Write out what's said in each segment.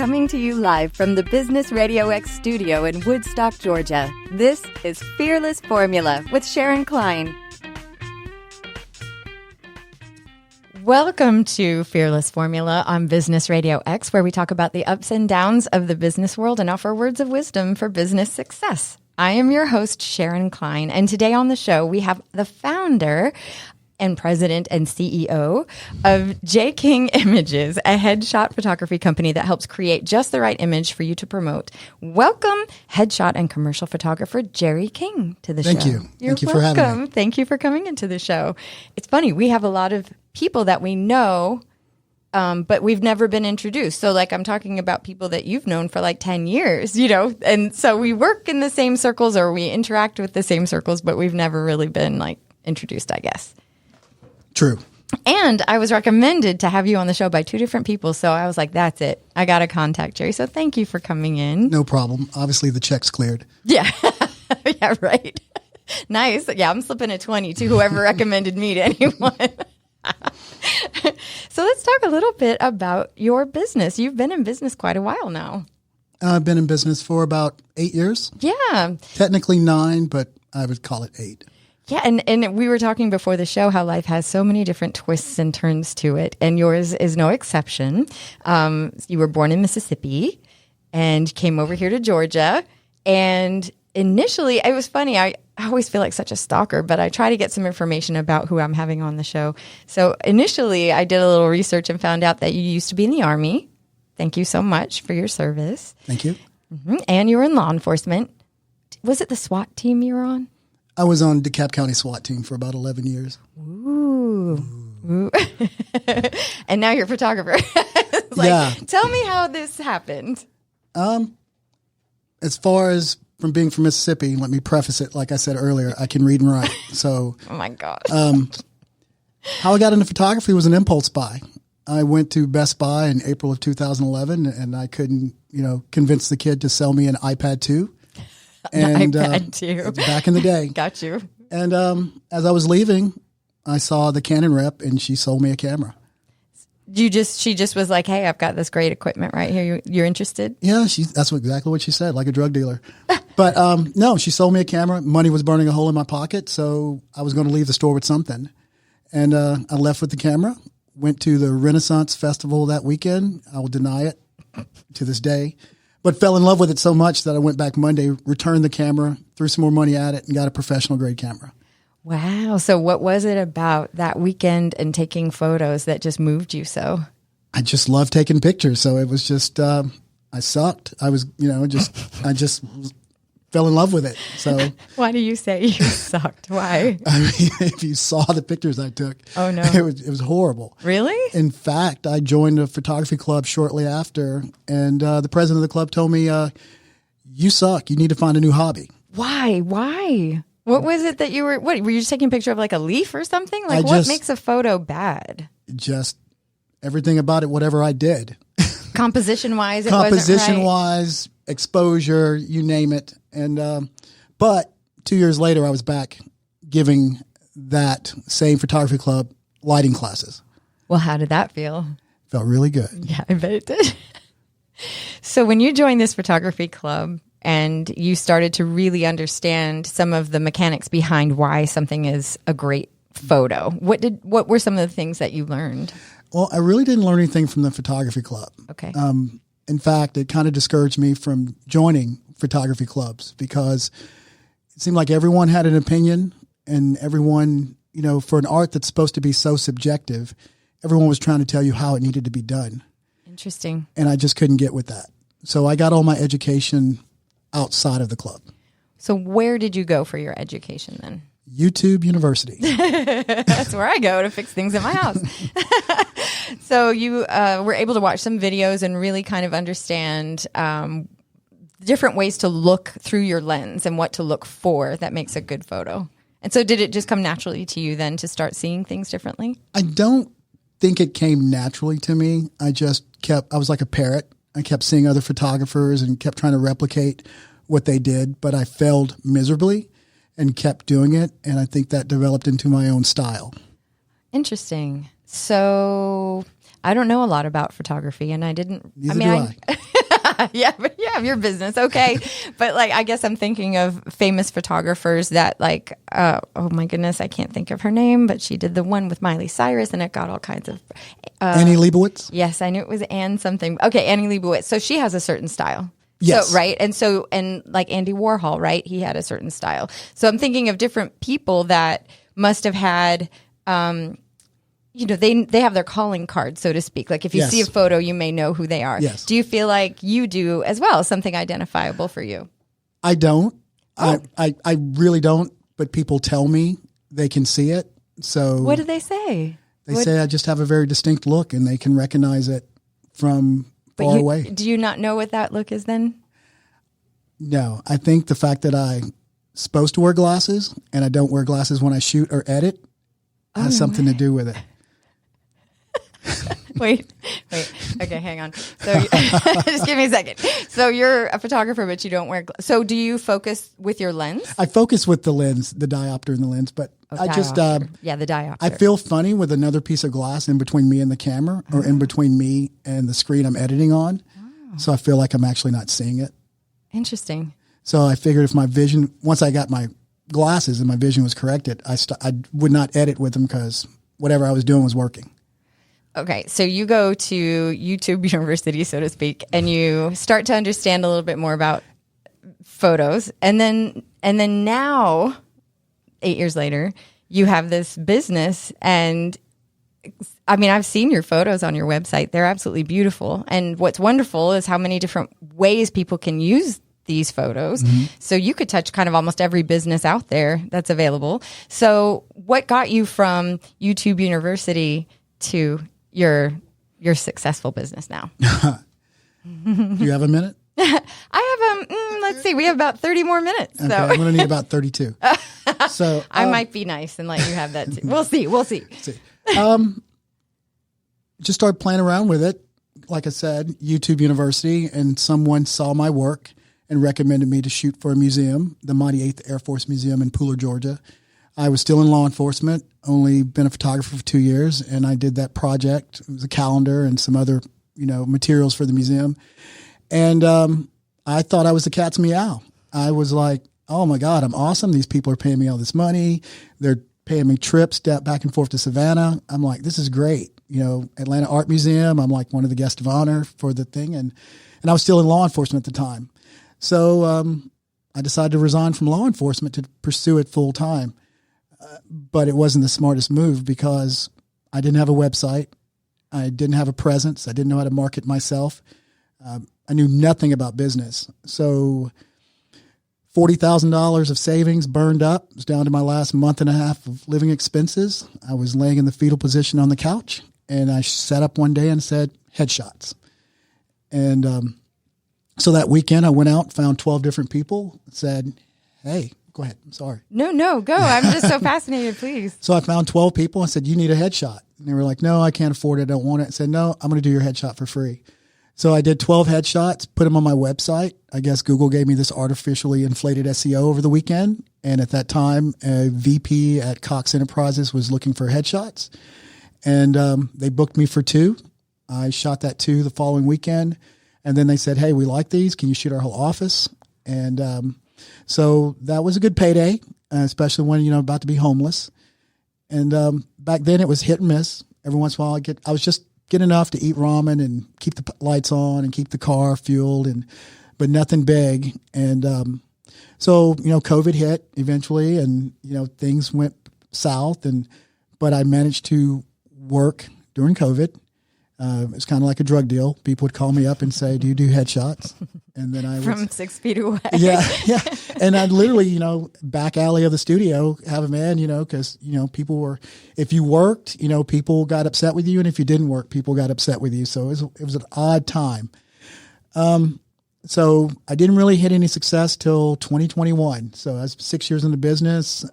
Coming to you live from the Business RadioX studio in Woodstock, Georgia. This is Fearless Formula with Sharon Klein. Welcome to Fearless Formula on Business RadioX, where we talk about the ups and downs of the business world and offer words of wisdom for business success. I am your host, Sharon Klein, and today on the show we have the founder and president and CEO of J. King Images, a headshot photography company that helps create just the right image for you to promote. Welcome, headshot and commercial photographer Jerry King to the show. Thank you. Thank you for having me. Thank you for coming into the show. It's funny, we have a lot of people that we know, but we've never been introduced. So like I'm talking about people that you've known for like 10 years, you know, and so we work in the same circles or we interact with the same circles, but we've never really been like introduced, I guess. True. And I was recommended to have you on the show by two different people. So I was like, that's it. I got to contact Jerry. So thank you for coming in. No problem. Obviously, the check's cleared. Yeah. Yeah, right. Nice. Yeah, I'm slipping a 20 to whoever recommended me to anyone. So let's talk a little bit about your business. You've been in business quite a while now. I've been in business for about 8 years. Yeah. Technically 9, but I would call it 8. Yeah, and we were talking before the show how life has so many different twists and turns to it, and yours is no exception. You were born in Mississippi and came over here to Georgia, and initially, it was funny, I always feel like such a stalker, but I try to get some information about who I'm having on the show. So initially, I did a little research and found out that you used to be in the Army. Thank you so much for your service. Thank you. Mm-hmm. And you were in law enforcement. Was it the SWAT team you were on? I was on DeKalb County SWAT team for about 11 years. Ooh. And now you're a photographer. Yeah. Tell me how this happened. As far as from being from Mississippi, let me preface it, like I said earlier, I can read and write. So, oh my gosh. How I got into photography was an impulse buy. I went to Best Buy in April of 2011, and I couldn't, convince the kid to sell me an iPad 2. And iPad 2. Back in the day. Got you. And as I was leaving, I saw the Canon rep, and she sold me a camera. She just was like, "Hey, I've got this great equipment right here. You're interested?" Yeah, that's exactly what she said, like a drug dealer. But no, she sold me a camera. Money was burning a hole in my pocket, so I was going to leave the store with something. And I left with the camera, went to the Renaissance Festival that weekend. I will deny it to this day, but fell in love with it so much that I went back Monday, returned the camera, threw some more money at it, and got a professional grade camera. Wow. So what was it about that weekend and taking photos that just moved you so? I just love taking pictures. So it was just, I sucked. I was, I just fell in love with it. So why do you say you sucked? Why? I mean, if you saw the pictures I took, oh no, it was horrible. Really? In fact, I joined a photography club shortly after, and the president of the club told me, you suck. You need to find a new hobby. Why? What was it that you were, were you just taking a picture of like a leaf or something? Like what makes a photo bad? Just everything about it, whatever I did. Composition-wise, it Composition-wise, exposure, you name it. And but 2 years later, I was back giving that same photography club lighting classes. Well, how did that feel? Felt really good. Yeah, I bet it did. So when you joined this photography club and you started to really understand some of the mechanics behind why something is a great photo, what were some of the things that you learned? Well, I really didn't learn anything from the photography club. Okay. In fact, it kind of discouraged me from joining photography clubs because it seemed like everyone had an opinion, and everyone, for an art that's supposed to be so subjective, everyone was trying to tell you how it needed to be done. Interesting. And I just couldn't get with that. So I got all my education outside of the club. So where did you go for your education then? YouTube University. That's where I go to fix things in my house. So you were able to watch some videos and really kind of understand different ways to look through your lens and what to look for that makes a good photo. And so did it just come naturally to you then to start seeing things differently? I don't think it came naturally to me. I was like a parrot. I kept seeing other photographers and kept trying to replicate what they did, but I failed miserably and kept doing it. And I think that developed into my own style. Interesting. So I don't know a lot about photography, and I didn't. Neither do I. Yeah, but you have your business, okay. But like, I guess I'm thinking of famous photographers that like, oh my goodness, I can't think of her name, but she did the one with Miley Cyrus, and it got all kinds of. Annie Leibovitz? Yes, I knew it was Anne something. Okay, Annie Leibovitz. So she has a certain style. Yes. So, right. And like Andy Warhol, right? He had a certain style. So I'm thinking of different people that must have had, they have their calling card, so to speak. Like if you see a photo, you may know who they are. Yes. Do you feel like you do as well? Something identifiable for you? I don't. Oh. I really don't. But people tell me they can see it. So what do they say? They say I just have a very distinct look, and they can recognize it from far away. Do you not know what that look is then? No, I think the fact that I'm supposed to wear glasses and I don't wear glasses when I shoot or edit has something to do with it. Wait. Okay, hang on. So just give me a second. So you're a photographer, but you don't wear so do you focus with your lens? I focus with the lens, the diopter in the lens, but the diopter. I feel funny with another piece of glass in between me and the camera or in between me and the screen I'm editing on. Oh. So I feel like I'm actually not seeing it. Interesting. So I figured if my vision, once I got my glasses and my vision was corrected, I would not edit with them because whatever I was doing was working. Okay, so you go to YouTube University, so to speak, and you start to understand a little bit more about photos, and then now, 8 years later, you have this business, and I mean, I've seen your photos on your website; they're absolutely beautiful. And what's wonderful is how many different ways people can use these photos. Mm-hmm. So you could touch kind of almost every business out there that's available. So, what got you from YouTube University to your successful business now? Do you have a minute? I have let's see, we have about 30 more minutes. Okay, so. I'm going to need about 32. So I might be nice and let you have that too. We'll see. Just started playing around with it. Like I said, YouTube University, and someone saw my work and recommended me to shoot for a museum, the Mighty 8th Air Force Museum in Pooler, Georgia. I was still in law enforcement, only been a photographer for 2 years, and I did that project. It was a calendar and some other, materials for the museum. And I thought I was the cat's meow. I was like, oh my God, I'm awesome. These people are paying me all this money. They're paying me trips back and forth to Savannah. I'm like, this is great. Atlanta Art Museum, I'm like one of the guests of honor for the thing. And I was still in law enforcement at the time. So I decided to resign from law enforcement to pursue it full time. But it wasn't the smartest move because I didn't have a website. I didn't have a presence. I didn't know how to market myself. I knew nothing about business. So $40,000 of savings burned up. It was down to my last month and a half of living expenses. I was laying in the fetal position on the couch, and I sat up one day and said, headshots. And so that weekend I went out, found 12 different people, said, hey, go ahead. I'm sorry. No, go. I'm just so fascinated, please. So I found 12 people and said, you need a headshot. And they were like, no, I can't afford it. I don't want it. I said, no, I'm going to do your headshot for free. So I did 12 headshots, put them on my website. I guess Google gave me this artificially inflated SEO over the weekend. And at that time, a VP at Cox Enterprises was looking for headshots. And they booked me for 2. I shot that 2 the following weekend. And then they said, hey, we like these. Can you shoot our whole office? And so that was a good payday, especially when, about to be homeless. And back then it was hit and miss. Every once in a while I was just get enough to eat ramen and keep the lights on and keep the car fueled, but nothing big. And so, COVID hit eventually, and, things went south, but I managed to work during COVID. It's kind of like a drug deal. People would call me up and say, do you do headshots? And then I from 6 feet away. Yeah. And I'd literally, back alley of the studio, have a man, because, people were, if you worked, people got upset with you. And if you didn't work, people got upset with you. So it was an odd time. So I didn't really hit any success till 2021. So I was 6 years in the business,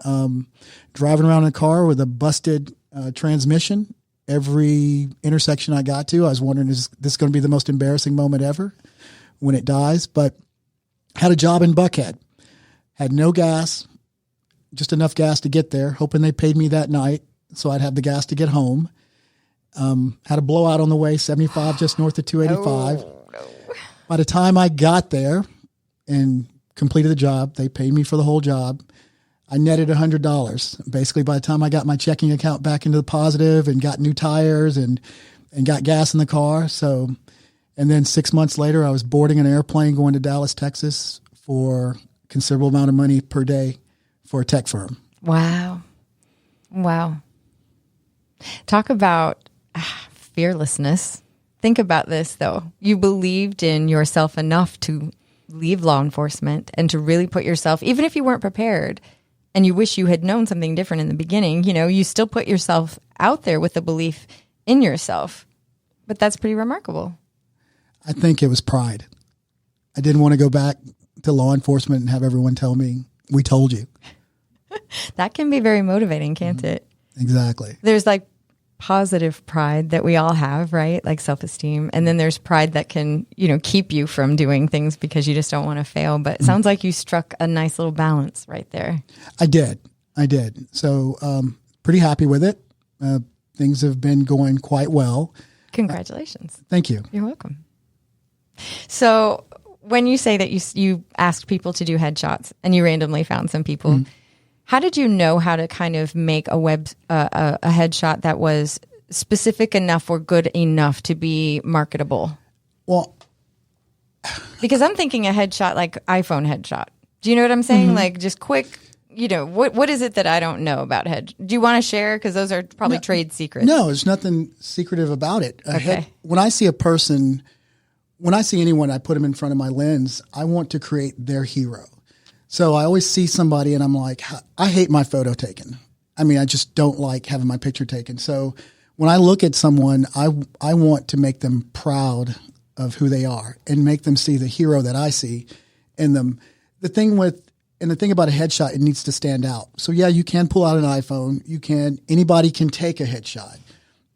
driving around in a car with a busted transmission. Every intersection I got to, I was wondering, is this going to be the most embarrassing moment ever when it dies? But had a job in Buckhead, had no gas, just enough gas to get there, hoping they paid me that night so I'd have the gas to get home. Had a blowout on the way, 75 just north of 285. Oh, no. By the time I got there and completed the job, they paid me for the whole job. I netted $100. Basically, by the time I got my checking account back into the positive and got new tires and got gas in the car. So, and then 6 months later, I was boarding an airplane going to Dallas, Texas for a considerable amount of money per day for a tech firm. Wow. Talk about fearlessness. Think about this, though. You believed in yourself enough to leave law enforcement and to really put yourself, even if you weren't prepared and you wish you had known something different in the beginning, you still put yourself out there with the belief in yourself. But that's pretty remarkable. I think it was pride. I didn't want to go back to law enforcement and have everyone tell me, we told you. That can be very motivating, can't it? Exactly. There's like positive pride that we all have, right? Like self-esteem. And then there's pride that can, keep you from doing things because you just don't want to fail. But it sounds like you struck a nice little balance right there. I did. So pretty happy with it. Things have been going quite well. Congratulations. Thank you. You're welcome. So when you say that you asked people to do headshots and you randomly found some people, how did you know how to kind of make a headshot that was specific enough or good enough to be marketable? Well, because I'm thinking a headshot like iPhone headshot. Do you know what I'm saying? Like just quick, what is it that I don't know about do you want to share? Because those are probably trade secrets. No, there's nothing secretive about it. Okay. When I see anyone, I put them in front of my lens, I want to create their hero. So I always see somebody and I'm like, I hate my photo taken. I mean, I just don't like having my picture taken. So when I look at someone, I want to make them proud of who they are and make them see the hero that I see in them. The thing about a headshot, it needs to stand out. So yeah, you can pull out an iPhone. Anybody can take a headshot,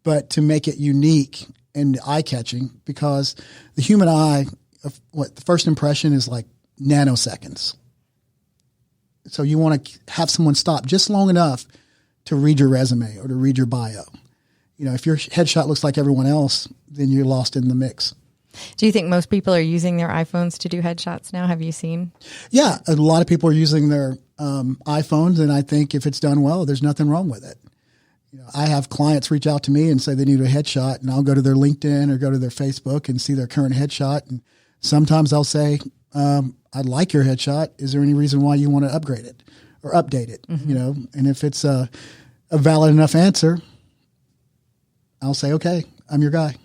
but to make it unique and eye-catching, because the human eye, the first impression is like nanoseconds. So you want to have someone stop just long enough to read your resume or to read your bio. If your headshot looks like everyone else, then you're lost in the mix. Do you think most people are using their iPhones to do headshots now? Have you seen? Yeah, a lot of people are using their iPhones, and I think if it's done well, there's nothing wrong with it. I have clients reach out to me and say they need a headshot, and I'll go to their LinkedIn or go to their Facebook and see their current headshot. And sometimes I'll say, I like your headshot. Is there any reason why you want to upgrade it or update it? And if it's a valid enough answer, I'll say, okay, I'm your guy.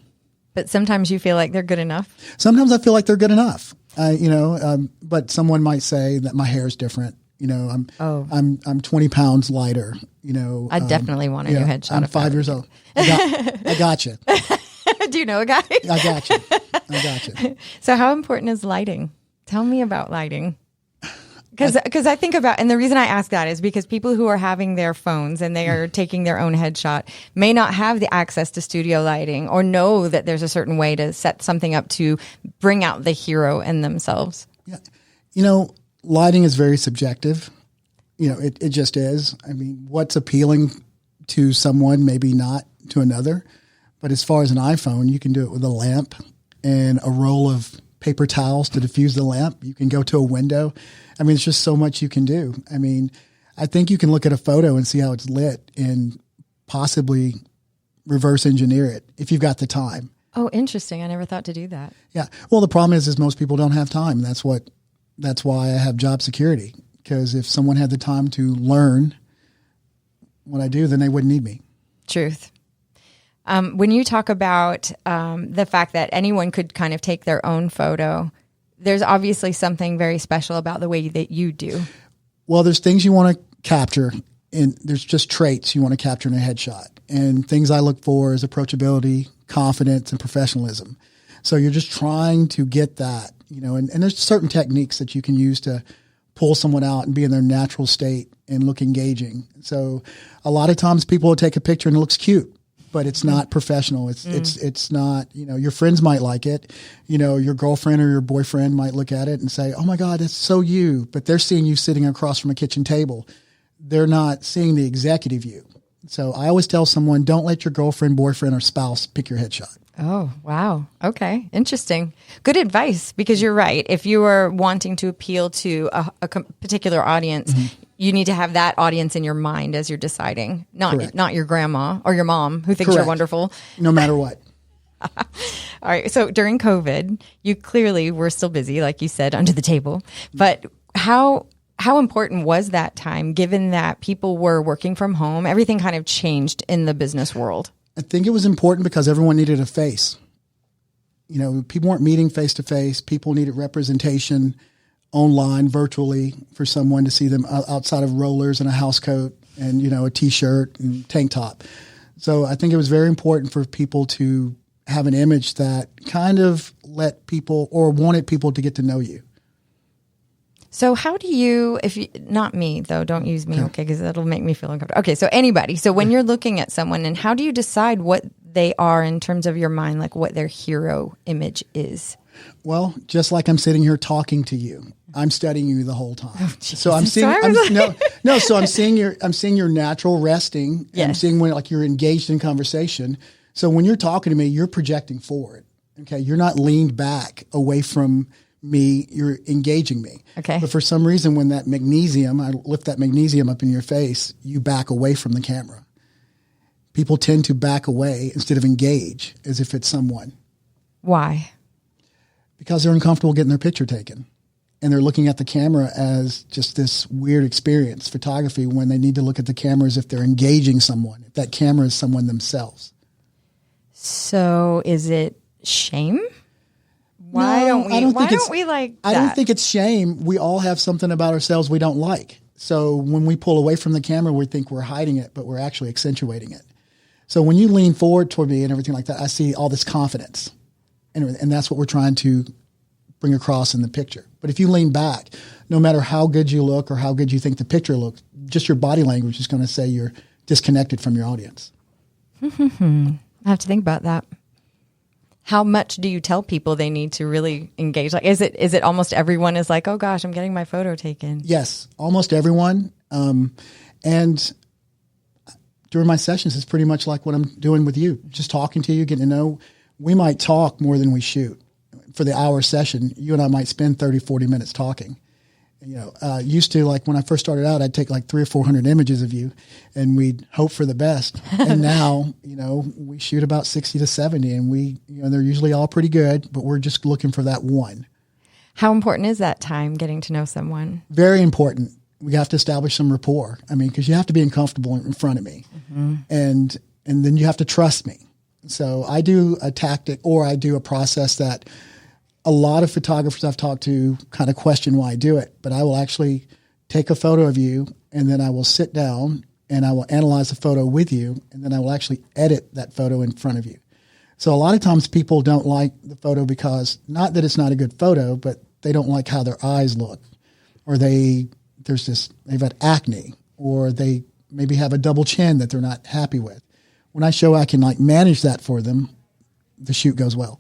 But sometimes you feel like they're good enough. Sometimes I feel like they're good enough. But someone might say that my hair is different. I'm 20 pounds lighter. I definitely want a new headshot. I'm 5 years old. I got you. Do you know a guy? I got you. So how important is lighting? Tell me about lighting. Because I think about, and the reason I ask that is because people who are having their phones and they are taking their own headshot may not have the access to studio lighting or know that there's a certain way to set something up to bring out the hero in themselves. Yeah. Lighting is very subjective. It just is. I mean, what's appealing to someone, maybe not to another. But as far as an iPhone, you can do it with a lamp and a roll of paper towels to diffuse the lamp. You can go to a window. I mean, it's just so much you can do. I mean, I think you can look at a photo and see how it's lit and possibly reverse engineer it if you've got the time. Oh, interesting. I never thought to do that. Yeah. Well, the problem is most people don't have time. That's why I have job security, because if someone had the time to learn what I do, then they wouldn't need me. Truth. When you talk about the fact that anyone could kind of take their own photo, there's obviously something very special about the way that you do. Well, there's things you want to capture, and there's just traits you want to capture in a headshot. And things I look for is approachability, confidence, and professionalism. So you're just trying to get that, and there's certain techniques that you can use to pull someone out and be in their natural state and look engaging. So a lot of times people will take a picture and it looks cute, but it's not professional. It's not, your friends might like it. Your girlfriend or your boyfriend might look at it and say, oh my God, that's so you. But they're seeing you sitting across from a kitchen table. They're not seeing the executive you. So I always tell someone, don't let your girlfriend, boyfriend, or spouse pick your headshot. Oh, wow. Okay. Interesting. Good advice, because you're right. If you are wanting to appeal to a particular audience, you need to have that audience in your mind as you're deciding, not your grandma or your mom who thinks you're wonderful. No matter what. All right. So during COVID, you clearly were still busy, like you said, under the table. But how important was that time, given that people were working from home? Everything kind of changed in the business world. I think it was important because everyone needed a face. You know, people weren't meeting face to face. People needed representation online, virtually, for someone to see them outside of rollers and a house coat and, you know, a T-shirt and tank top. So I think it was very important for people to have an image that kind of let people, or wanted people to get to know you. So how do you, not me though, don't use me, okay, because that'll make me feel uncomfortable. Okay, so anybody. So when you're looking at someone, and how do you decide what they are in terms of your mind, like what their hero image is? Well, just like I'm sitting here talking to you, I'm studying you the whole time. So I'm seeing, so I'm seeing your natural resting. Yes. I'm seeing when like you're engaged in conversation. So when you're talking to me, you're projecting forward. Okay, you're not leaned back away from me, you're engaging me. Okay. But for some reason, when that magnesium, I lift that magnesium up in your face, you back away from the camera. People tend to back away instead of engage as if it's someone. Why? Because they're uncomfortable getting their picture taken. And they're looking at the camera as just this weird experience, photography, when they need to look at the camera as if they're engaging someone, if that camera is someone themselves. So is it shame? Why don't we like that? I don't think it's shame. We all have something about ourselves we don't like. So when we pull away from the camera, we think we're hiding it, but we're actually accentuating it. So when you lean forward toward me and everything like that, I see all this confidence. And that's what we're trying to bring across in the picture. But if you lean back, no matter how good you look or how good you think the picture looks, just your body language is going to say you're disconnected from your audience. I have to think about that. How much do you tell people they need to really engage? Like, is it almost everyone is like, oh gosh, I'm getting my photo taken? Yes, almost everyone. And during my sessions, it's pretty much like what I'm doing with you, just talking to you, getting to know. We might talk more than we shoot. For the hour session, you and I might spend 30, 40 minutes talking. You know, used to, like when I first started out, I'd take like 300 or 400 images of you and we'd hope for the best. And now, you know, we shoot about 60 to 70 and they're usually all pretty good, but we're just looking for that one. How important is that time getting to know someone? Very important. We have to establish some rapport. I mean, because you have to be uncomfortable in front of me. Mm-hmm. And then you have to trust me. So I do a tactic, or I do a process that a lot of photographers I've talked to kind of question why I do it, but I will actually take a photo of you and then I will sit down and I will analyze the photo with you, and then I will actually edit that photo in front of you. So a lot of times people don't like the photo because, not that it's not a good photo, but they don't like how their eyes look, or they've had acne, or they maybe have a double chin that they're not happy with. When I show I can like manage that for them, the shoot goes well.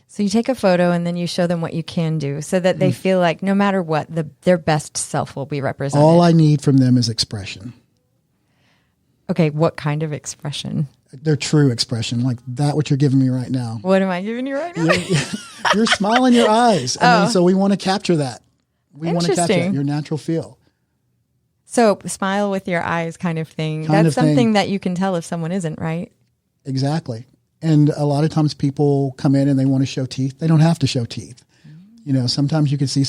So you take a photo and then you show them what you can do so that they feel like no matter what, their best self will be represented. All I need from them is expression. Okay, what kind of expression? Their true expression, like that what you're giving me right now. What am I giving you right now? You're smiling your eyes. I mean, so we want to capture that. We want to capture that, your natural feel. So smile with your eyes kind of thing. That's something that you can tell if someone isn't, right? Exactly. And a lot of times people come in and they want to show teeth. They don't have to show teeth. You know, sometimes you can see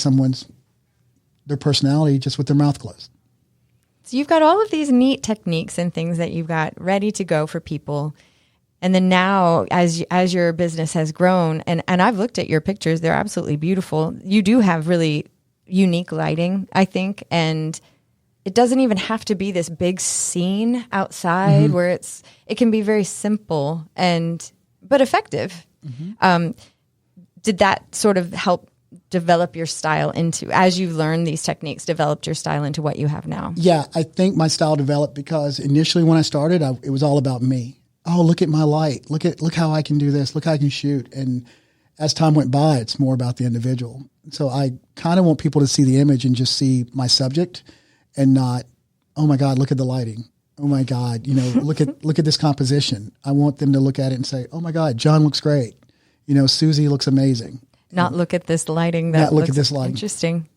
their personality just with their mouth closed. So you've got all of these neat techniques and things that you've got ready to go for people. And then now, as your business has grown, and I've looked at your pictures, they're absolutely beautiful. You do have really unique lighting, I think, and it doesn't even have to be this big scene outside where it can be very simple but effective. Mm-hmm. Did that sort of help develop your style as you've learned these techniques, developed your style into what you have now? Yeah, I think my style developed because initially when I started, it was all about me. Oh, look at my light. Look how I can do this. Look how I can shoot. And as time went by, it's more about the individual. So I kind of want people to see the image and just see my subject, and not, oh my God, look at the lighting. oh my God, look at this composition. I want them to look at it and say, oh my God, John looks great. Susie looks amazing. Not look at this lighting. Look at this lighting. Interesting.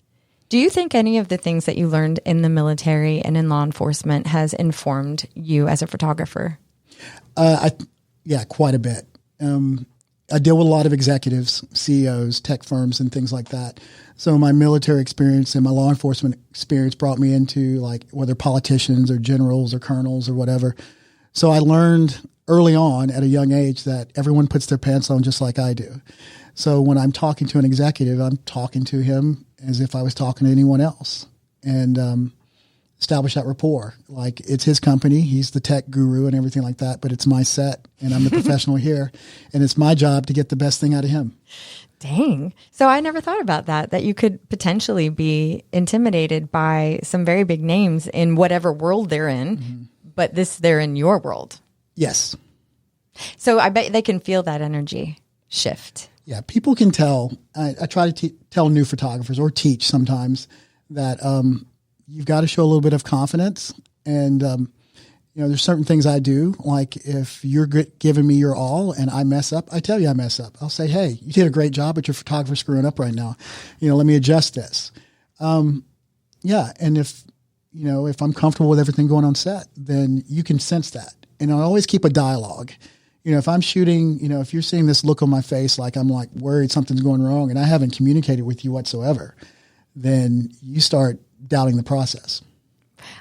Do you think any of the things that you learned in the military and in law enforcement has informed you as a photographer? Yeah, quite a bit. I deal with a lot of executives, CEOs, tech firms, and things like that. So my military experience and my law enforcement experience brought me into like whether politicians or generals or colonels or whatever. So I learned early on at a young age that everyone puts their pants on just like I do. So when I'm talking to an executive, I'm talking to him as if I was talking to anyone else, and establish that rapport. Like, it's his company, he's the tech guru and everything like that, but it's my set and I'm the professional here, and it's my job to get the best thing out of him. Dang. So I never thought about that you could potentially be intimidated by some very big names in whatever world they're in, but they're in your world. Yes. So I bet they can feel that energy shift. Yeah, people can tell. I try to tell new photographers or teach sometimes that you've got to show a little bit of confidence. And, there's certain things I do. Like if you're giving me your all and I mess up, I tell you I mess up. I'll say, hey, you did a great job, but your photographer's screwing up right now. Let me adjust this. Yeah. And if I'm comfortable with everything going on set, then you can sense that. And I always keep a dialogue. If I'm shooting, if you're seeing this look on my face, like I'm like worried something's going wrong and I haven't communicated with you whatsoever, then you start doubting the process.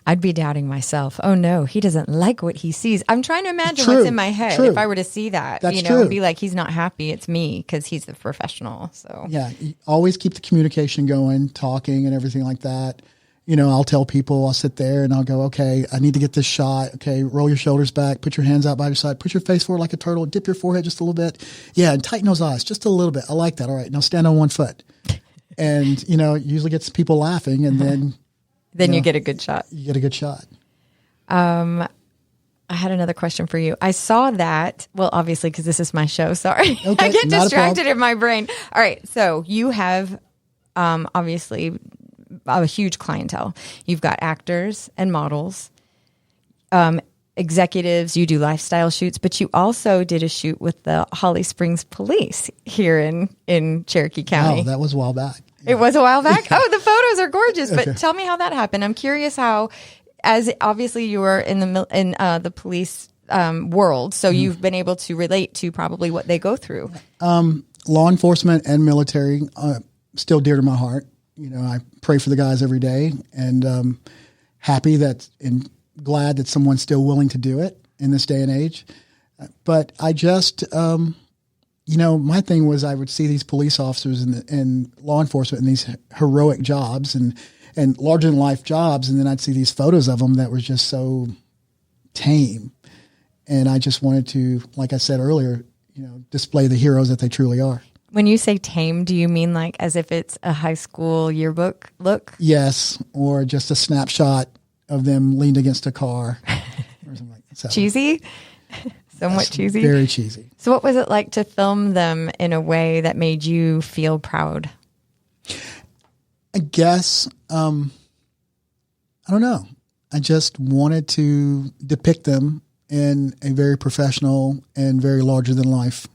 I'd be doubting myself. Oh no, he doesn't like what he sees. I'm trying to imagine what's in my head. If I were to see that, That's true. And be like, he's not happy. It's me because he's the professional. So yeah, you always keep the communication going, talking and everything like that. I'll tell people, I'll sit there and I'll go, okay, I need to get this shot. Okay, roll your shoulders back, put your hands out by your side, put your face forward like a turtle, dip your forehead just a little bit. Yeah, and tighten those eyes just a little bit. I like that. All right, now stand on one foot. And, it usually gets people laughing, and then you get a good shot. You get a good shot. I had another question for you. I saw that, well, obviously, because this is my show. Sorry. Okay, I get distracted in my brain. All right. So you have obviously a huge clientele. You've got actors and models, executives. You do lifestyle shoots, but you also did a shoot with the Holly Springs Police here in Cherokee County. Oh, that was a while back. It was a while back? Oh, the photos are gorgeous. But tell me how that happened. I'm curious how, as obviously you were in the police world, so you've been able to relate to probably what they go through. Law enforcement and military still dear to my heart. I pray for the guys every day, and happy and glad that someone's still willing to do it in this day and age. But I just my thing was I would see these police officers and law enforcement in these heroic jobs and larger than life jobs. And then I'd see these photos of them that were just so tame. And I just wanted to, like I said earlier, display the heroes that they truly are. When you say tame, do you mean like as if it's a high school yearbook look? Yes. Or just a snapshot of them leaned against a car or something like that. So, cheesy? Somewhat cheesy? Very cheesy. So what was it like to film them in a way that made you feel proud? I guess, I don't know. I just wanted to depict them in a very professional and very larger than life,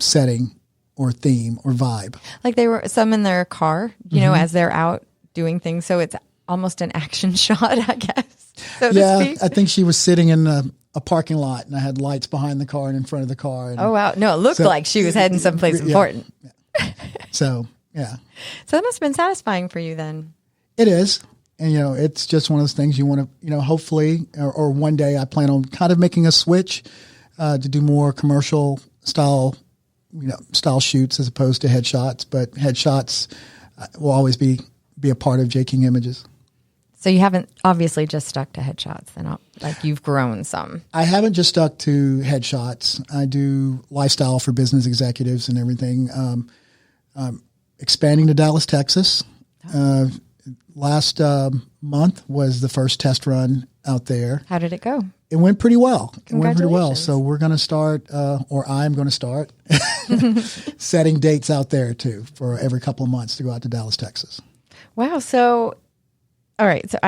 setting or theme or vibe. Like they were some in their car, as they're out doing things. So it's almost an action shot, I guess. So to speak. I think she was sitting in a parking lot, and I had lights behind the car and in front of the car. And oh, wow. No, it looked like she was heading someplace important. Yeah. So, yeah. So that must have been satisfying for you then. It is. And, it's just one of those things you want to, hopefully, or one day I plan on kind of making a switch to do more commercial style shoots as opposed to headshots. But headshots will always be a part of J. King Images. So you haven't obviously just stuck to headshots, then like you've grown some. I haven't just stuck to headshots. I do lifestyle for business executives and everything. Expanding to Dallas, Texas. Last month was the first test run out there. How did it go? It went pretty well. Congratulations. So we're going to start, or I'm going to start setting dates out there too for every couple of months to go out to Dallas, Texas. Wow. So, all right. So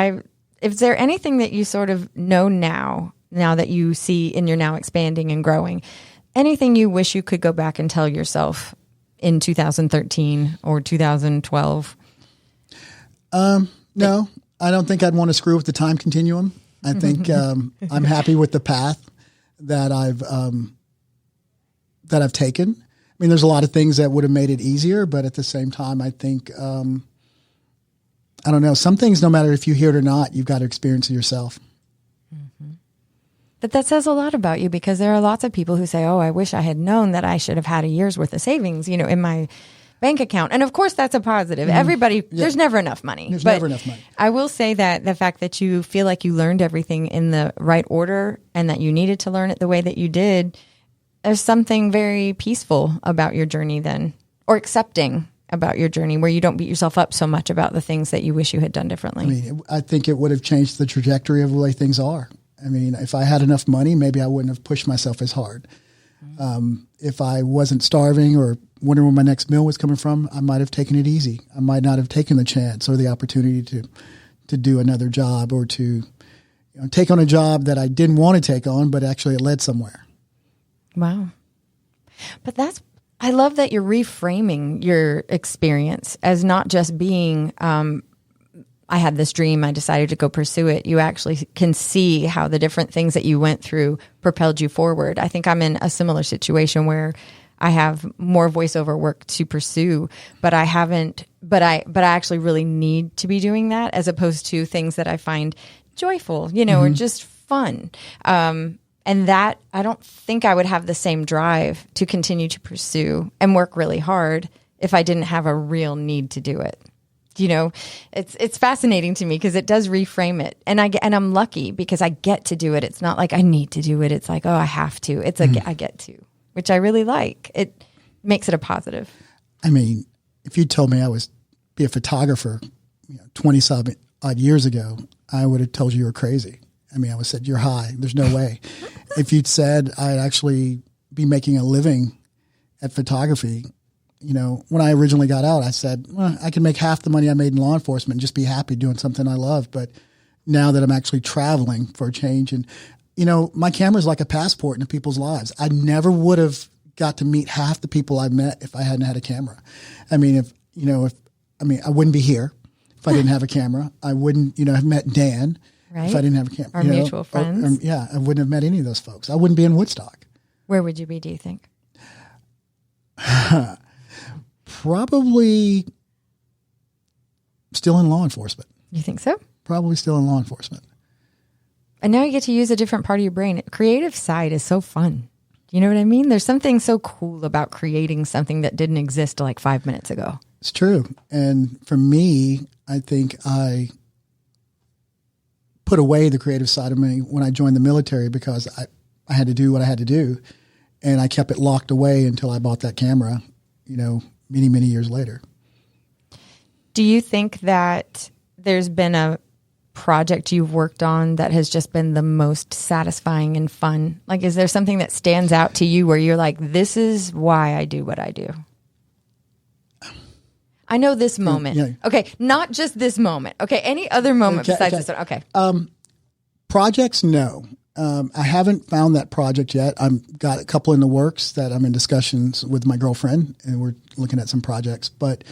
is there anything that you sort of know now that you see and you're now expanding and growing, anything you wish you could go back and tell yourself in 2013 or 2012? No, I don't think I'd want to screw with the time continuum. I think I'm happy with the path that I've taken. I mean, there's a lot of things that would have made it easier, but at the same time, I think, I don't know, some things, no matter if you hear it or not, you've got to experience it yourself. But that says a lot about you, because there are lots of people who say, oh, I wish I had known that I should have had a year's worth of savings, in my bank account. And of course, that's a positive. Everybody, there's never enough money. There's never enough money. I will say that the fact that you feel like you learned everything in the right order and that you needed to learn it the way that you did, there's something very peaceful about your journey then, or accepting about your journey, where you don't beat yourself up so much about the things that you wish you had done differently. I mean, I think it would have changed the trajectory of the way things are. I mean, if I had enough money, maybe I wouldn't have pushed myself as hard. If I wasn't starving or wondering where my next meal was coming from, I might have taken it easy. I might not have taken the chance or the opportunity to do another job, or to take on a job that I didn't want to take on, but actually it led somewhere. Wow. But I love that you're reframing your experience as not just being, I had this dream, I decided to go pursue it. You actually can see how the different things that you went through propelled you forward. I think I'm in a similar situation where I have more voiceover work to pursue, but I haven't, but I actually really need to be doing that, as opposed to things that I find joyful, or just fun. And that, I don't think I would have the same drive to continue to pursue and work really hard if I didn't have a real need to do it. It's fascinating to me, because it does reframe it. And I'm lucky because I get to do it. It's not like I need to do it. It's like, oh, I have to. It's like, I get to, which I really like. It makes it a positive. I mean, if you told me I was be a photographer 20-some odd years ago, I would have told you were crazy. I mean, I would have said, you're high. There's no way. If you'd said I'd actually be making a living at photography, when I originally got out, I said, well, I can make half the money I made in law enforcement and just be happy doing something I love. But now that I'm actually traveling for a change, and, my camera is like a passport into people's lives. I never would have got to meet half the people I met if I hadn't had a camera. I mean, I wouldn't be here if I didn't have a camera. I wouldn't, have met Dan. Right. If I didn't have a camera. Our mutual friends. I wouldn't have met any of those folks. I wouldn't be in Woodstock. Where would you be, do you think? Probably still in law enforcement. You think so? Probably still in law enforcement. And now you get to use a different part of your brain. Creative side is so fun. You know what I mean? There's something so cool about creating something that didn't exist like 5 minutes ago. It's true. And for me, I think I put away the creative side of me when I joined the military, because I had to do what I had to do. And I kept it locked away until I bought that camera, many, many years later. Do you think that there's been a project you've worked on that has just been the most satisfying and fun? Like, is there something that stands out to you where you're like, this is why I do what I do? I know this moment. Yeah. Okay, not just this moment. Okay, any other moment besides this one? Okay. Projects, no. I haven't found that project yet. I've got a couple in the works that I'm in discussions with my girlfriend, and we're looking at some projects. But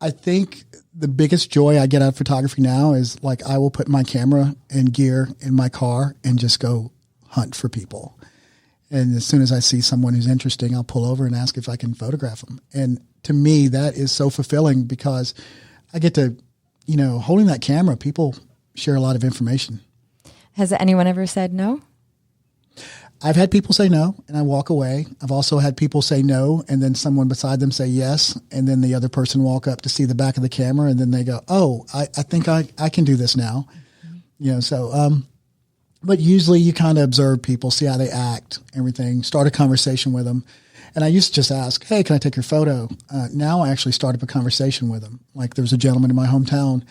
I think the biggest joy I get out of photography now is, like, I will put my camera and gear in my car and just go hunt for people. And as soon as I see someone who's interesting, I'll pull over and ask if I can photograph them. And to me, that is so fulfilling, because I get to, holding that camera, people share a lot of information. Has anyone ever said no? I've had people say no, and I walk away. I've also had people say no, and then someone beside them say yes, and then the other person walk up to see the back of the camera, and then they go, oh, I think I can do this now. Mm-hmm. But usually you kind of observe people, see how they act, everything, start a conversation with them. And I used to just ask, hey, can I take your photo? Now I actually start up a conversation with them. Like, there was a gentleman in my hometown,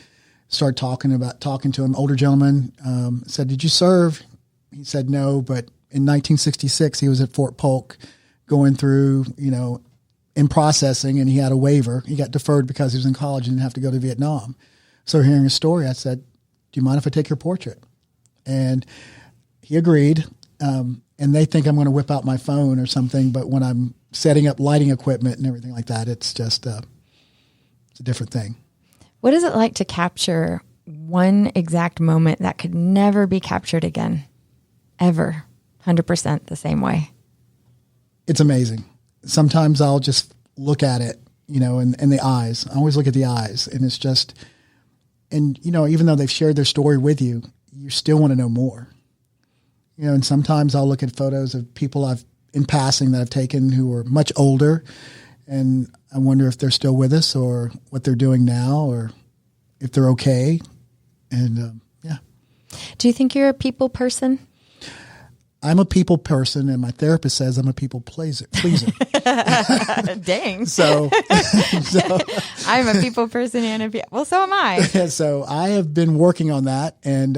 started talking to him, older gentleman, said, did you serve? He said no, but in 1966, he was at Fort Polk going through, in processing, and he had a waiver. He got deferred because he was in college and didn't have to go to Vietnam. So hearing his story, I said, do you mind if I take your portrait? And he agreed. And they think I'm going to whip out my phone or something. But when I'm setting up lighting equipment and everything like that, it's just it's a different thing. What is it like to capture one exact moment that could never be captured again? Ever. 100% the same way. It's amazing. Sometimes I'll just look at it, in the eyes. I always look at the eyes, and it's just, and, even though they've shared their story with you, you still want to know more. And sometimes I'll look at photos of people in passing that I've taken who are much older, and I wonder if they're still with us or what they're doing now or if they're okay. And, yeah. Do you think you're a people person? I'm a people person, and my therapist says I'm a people pleaser. Dang. So I'm a people person well, so am I. So I have been working on that, and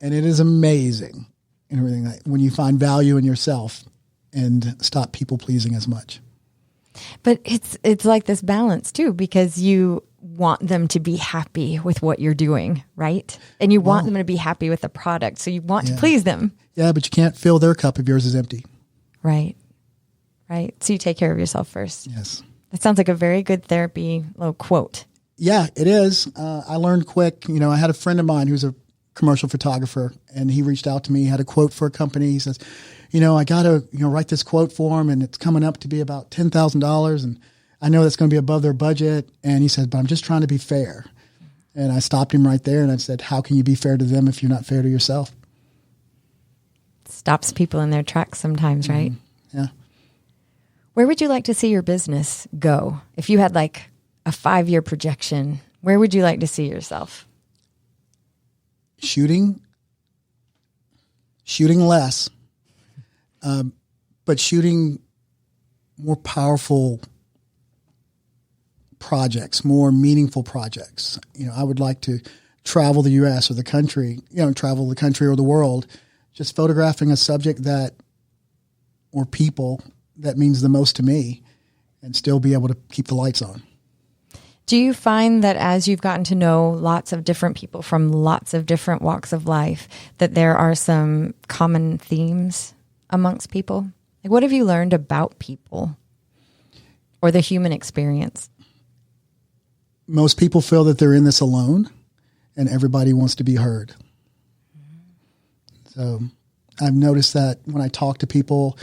it is amazing and everything when you find value in yourself and stop people pleasing as much. But it's like this balance too, because you want them to be happy with what you're doing, right? And you want them to be happy with the product, so you want to please them. Yeah, but you can't fill their cup if yours is empty. Right. So you take care of yourself first. Yes. That sounds like a very good therapy little quote. Yeah, it is. I learned quick. I had a friend of mine who's a commercial photographer, and he reached out to me. He had a quote for a company. He says, I got to write this quote for him, and it's coming up to be about $10,000, and I know that's going to be above their budget. And he said, but I'm just trying to be fair. And I stopped him right there, and I said, how can you be fair to them if you're not fair to yourself? Stops people in their tracks sometimes, right? Mm-hmm. Yeah. Where would you like to see your business go? If you had like a 5-year projection, where would you like to see yourself? Shooting less, but shooting more powerful projects, more meaningful projects. I would like to travel the U.S. or the country, travel the country or the world, just photographing a subject or people that means the most to me, and still be able to keep the lights on. Do you find that as you've gotten to know lots of different people from lots of different walks of life, that there are some common themes amongst people? Like, what have you learned about people or the human experience? Most people feel that they're in this alone, and everybody wants to be heard. So I've noticed that when I talk to people,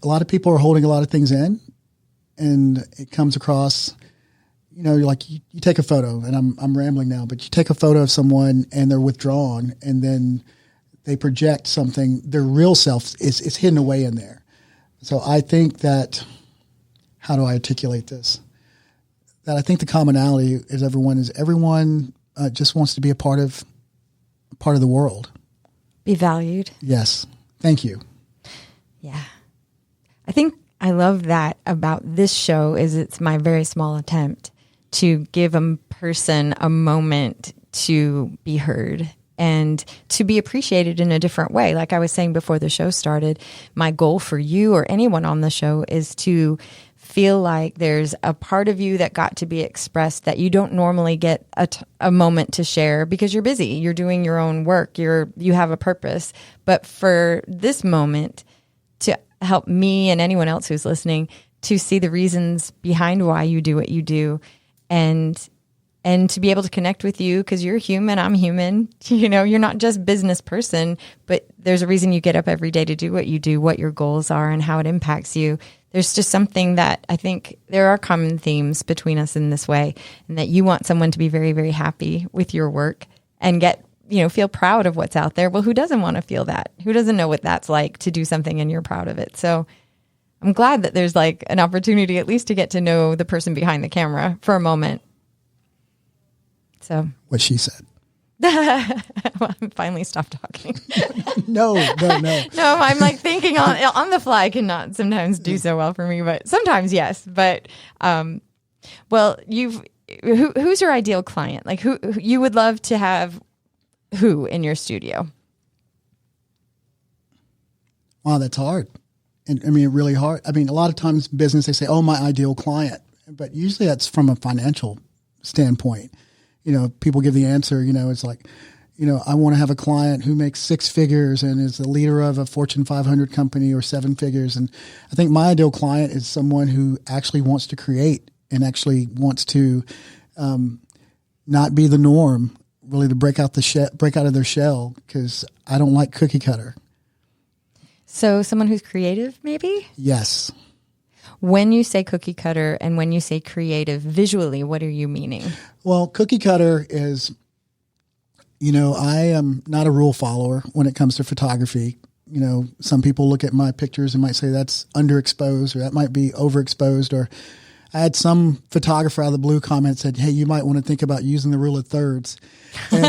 a lot of people are holding a lot of things in, and it comes across, you're like, you take a photo, and I'm rambling now, but you take a photo of someone and they're withdrawn, and then they project something, their real self is hidden away in there. So I think that, how do I articulate this? That I think the commonality is everyone just wants to be a part of the world. Be valued. Yes. Thank you. Yeah. I think I love that about this show is it's my very small attempt to give a person a moment to be heard and to be appreciated in a different way. Like I was saying before the show started, my goal for you or anyone on the show is to feel like there's a part of you that got to be expressed that you don't normally get a moment to share because you're busy, you're doing your own work, you have a purpose. But for this moment to help me and anyone else who's listening to see the reasons behind why you do what you do, and to be able to connect with you because you're human, I'm human. You're not just business person, but there's a reason you get up every day to do what you do, what your goals are, and how it impacts you. There's just something that I think there are common themes between us in this way, and that you want someone to be very, very happy with your work and feel proud of what's out there. Well, who doesn't want to feel that? Who doesn't know what that's like to do something and you're proud of it? So I'm glad that there's like an opportunity at least to get to know the person behind the camera for a moment. So what she said. Well, I finally stopped talking. No. No, I'm like thinking on the fly cannot sometimes do so well for me, but sometimes yes. But well, who's your ideal client? Like who you would love to have who in your studio? Wow, that's hard. And really hard. A lot of times in business they say, "Oh, my ideal client," but usually that's from a financial standpoint. People give the answer, it's like, I want to have a client who makes 6 figures and is the leader of a Fortune 500 company or 7 figures. And I think my ideal client is someone who actually wants to create and actually wants to not be the norm, really to break out of their shell, because I don't like cookie cutter. So someone who's creative, maybe? Yes. When you say cookie cutter and when you say creative, visually, what are you meaning? Well, cookie cutter is, I am not a rule follower when it comes to photography. Some people look at my pictures and might say that's underexposed or that might be overexposed. Or I had some photographer out of the blue comment said, "Hey, you might want to think about using the rule of thirds." And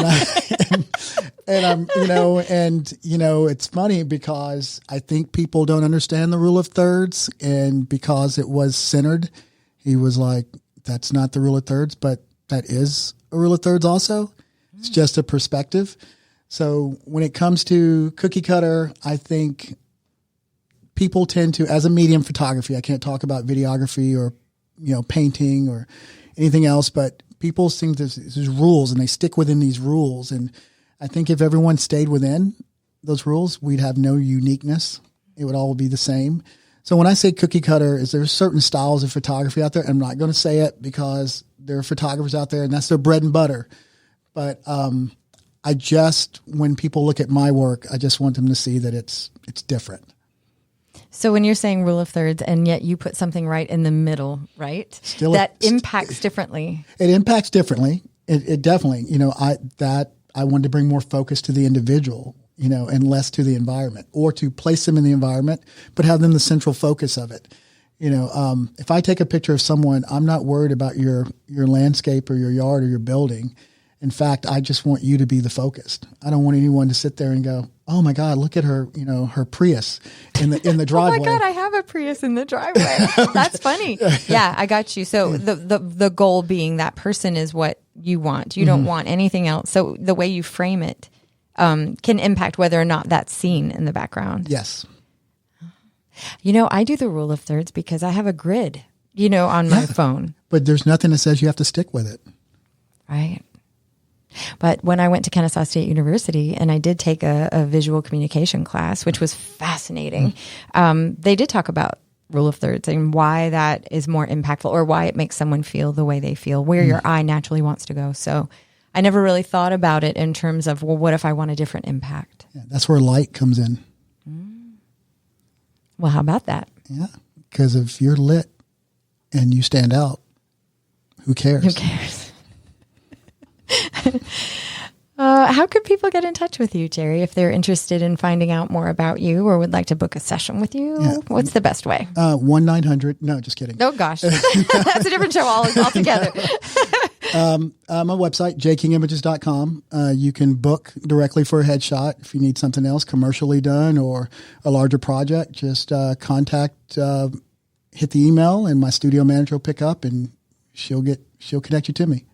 it's funny because I think people don't understand the rule of thirds, and because it was centered, he was like, "That's not the rule of thirds, but that is a rule of thirds also." It's just a perspective. So when it comes to cookie cutter, I think people tend to, as a medium, photography, I can't talk about videography or, painting or anything else, but people think there's rules and they stick within these rules. And I think if everyone stayed within those rules, we'd have no uniqueness. It would all be the same. So when I say cookie cutter, is there certain styles of photography out there? I'm not going to say it because there are photographers out there and that's their bread and butter. But when people look at my work, I just want them to see that it's different. So when you're saying rule of thirds and yet you put something right in the middle, right? That impacts differently. It impacts differently. It definitely, I wanted to bring more focus to the individual, and less to the environment, or to place them in the environment, but have them the central focus of it. If I take a picture of someone, I'm not worried about your landscape or your yard or your building. In fact, I just want you to be the focus. I don't want anyone to sit there and go, "Oh my God, look at her, her Prius in the driveway." Oh my God, I have a Prius in the driveway. That's funny. Yeah, I got you. So the goal being that person is what you want. You don't want anything else. So the way you frame it can impact whether or not that's seen in the background. Yes. I do the rule of thirds because I have a grid, on my phone. But there's nothing that says you have to stick with it. Right. But when I went to Kennesaw State University and I did take a visual communication class, which was fascinating, they did talk about rule of thirds and why that is more impactful, or why it makes someone feel the way they feel, where your eye naturally wants to go. So I never really thought about it in terms of, well, what if I want a different impact? Yeah, that's where light comes in. Well, how about that? Yeah, because if you're lit and you stand out, who cares? Who cares? How could people get in touch with you, Jerry, if they're interested in finding out more about you or would like to book a session with you? Yeah. What's the best way? 1-900. No, just kidding. Oh, gosh. That's a different show altogether. My website, jkingimages.com. You can book directly for a headshot. If you need something else commercially done or a larger project, just contact, hit the email, and my studio manager will pick up and she'll connect you to me.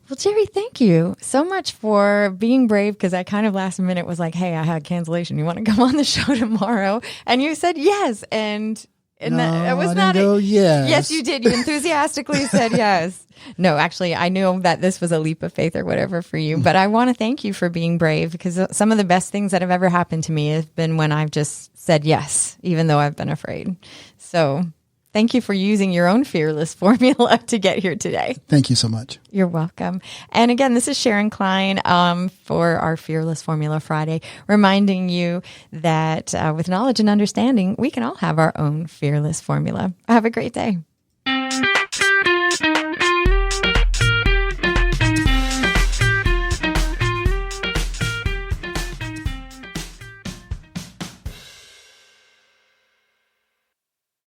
Well, Jerry, thank you so much for being brave, because I kind of last minute was like, "Hey, I had cancellation. You want to come on the show tomorrow?" And you said yes. And no, that was I not didn't go yes. Yes, you did. You enthusiastically said yes. No, actually, I knew that this was a leap of faith or whatever for you. But I want to thank you for being brave, because some of the best things that have ever happened to me have been when I've just said yes, even though I've been afraid. So thank you for using your own fearless formula to get here today. Thank you so much. You're welcome. And again, this is Sharon Klein for our Fearless Formula Friday, reminding you that with knowledge and understanding, we can all have our own fearless formula. Have a great day.